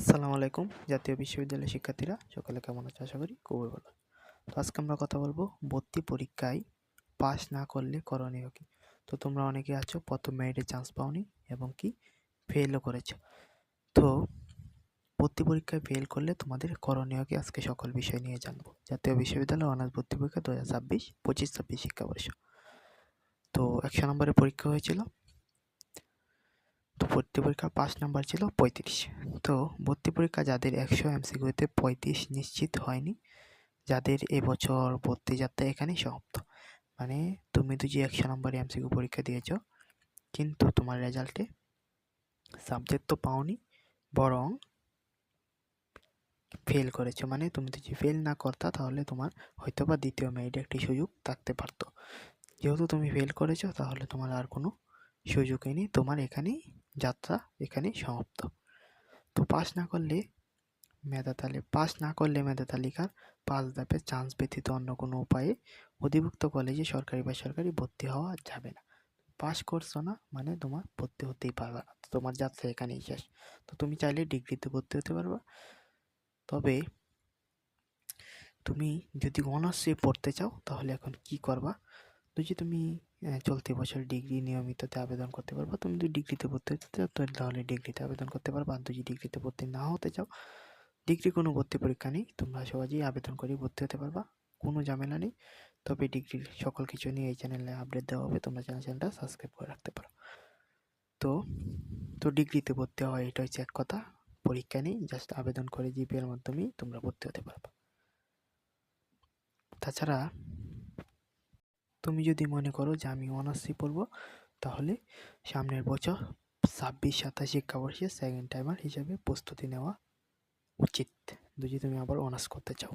আসসালামু আলাইকুম। জাতীয় বিশ্ববিদ্যালয়ের শিক্ষার্থীরা সকলে কেমন আছো? আশা করি খুবই ভালো। তো আজকে আমরা কথা বলবো ভর্তি পরীক্ষায় পাস না করলে করণীয় কি? তো তোমরা অনেকে আছো প্রথম মেরিটে চান্স পাওনি এবং কি ফেলও করেছো। তো ভর্তি পরীক্ষায় ফেল করলে তোমাদের করণীয় কি, আজকে সকল বিষয় নিয়ে জানবো। জাতীয় বিশ্ববিদ্যালয় অনার্স ভর্তি পরীক্ষা 2026 শিক্ষাবর্ষ। তো 100 নম্বরের পরীক্ষা হয়েছিল। তো ভর্তি পরীক্ষা 5 নাম্বার ছিল 35। তো ভর্তি পরীক্ষা যাদের 100 এমসিকিউতে 35 নিশ্চিত হয়নি, যাদের এবছর ভর্তি যাত্রা এখানেই সমাপ্ত। মানে তুমি তো যে 100 নম্বরের এমসিকিউ পরীক্ষা দিয়েছ, কিন্তু তোমার রেজাল্টে সাবজেক্ট তো পাওনি, বরং ফেল করেছো। মানে তুমি যদি ফেল না করতা তাহলে তোমার হয়তো বা দ্বিতীয় মেরিটে একটি সুযোগ থাকতে পারতো। যেহেতু তুমি ফেল করেছো তাহলে তোমার আর কোনো সুযোগই নেই, তোমার এখানেই যাত্রা এখানেই সমাপ্ত। তো পাস না করলে মেধা তালিকার 5 ধাপে চান্স ব্যতীত অন্য কোনো উপায়ে অধিভুক্ত কলেজে সরকারি বেসরকারি ভর্তি হওয়া যাবে না। পাস করছো না মানে তোমার ভর্তি হতেই পারবে না, তোমার যাত্রা এখানেই শেষ। তো তুমি চাইলে ডিগ্রিতে ভর্তি হতে পারবা, তবে তুমি যদি অনার্সে পড়তে চাও তাহলে এখন কি করবা? যদি তুমি চলতি বছর ডিগ্রি নিয়মিততে আবেদন করতে পারবা। তুমি যদি ডিগ্রিতে ভর্তি হতে চাও তাহলে ডিগ্রিতে আবেদন করতে পারবা। আর যদি ডিগ্রিতে ভর্তি না হতে চাও, ডিগ্রি কোনো ভর্তি পরীক্ষা নেই, তোমরা সহজেই আবেদন করে ভর্তি হতে পারবা, কোনো ঝামেলা নেই। তবে ডিগ্রির সকল কিছু নিয়ে এই চ্যানেলে আপডেট দেওয়া হবে, তোমরা চ্যানেলটা সাবস্ক্রাইব করে রাখতে পারো। তো তো ডিগ্রিতে ভর্তি হওয়া এটা হচ্ছে এক কথা, পরীক্ষা নেই, জাস্ট আবেদন করে জিপিএর মাধ্যমেই তোমরা ভর্তি হতে পারবা। তাছাড়া তুমি যদি মনে করো যে আমি অনার্সই পড়বো, তাহলে সামনের বছর 26-27 শিক্ষাবর্ষে সেকেন্ড টাইমার হিসাবে প্রস্তুতি নেওয়া উচিত, যদি তুমি আবার অনার্স করতে চাও।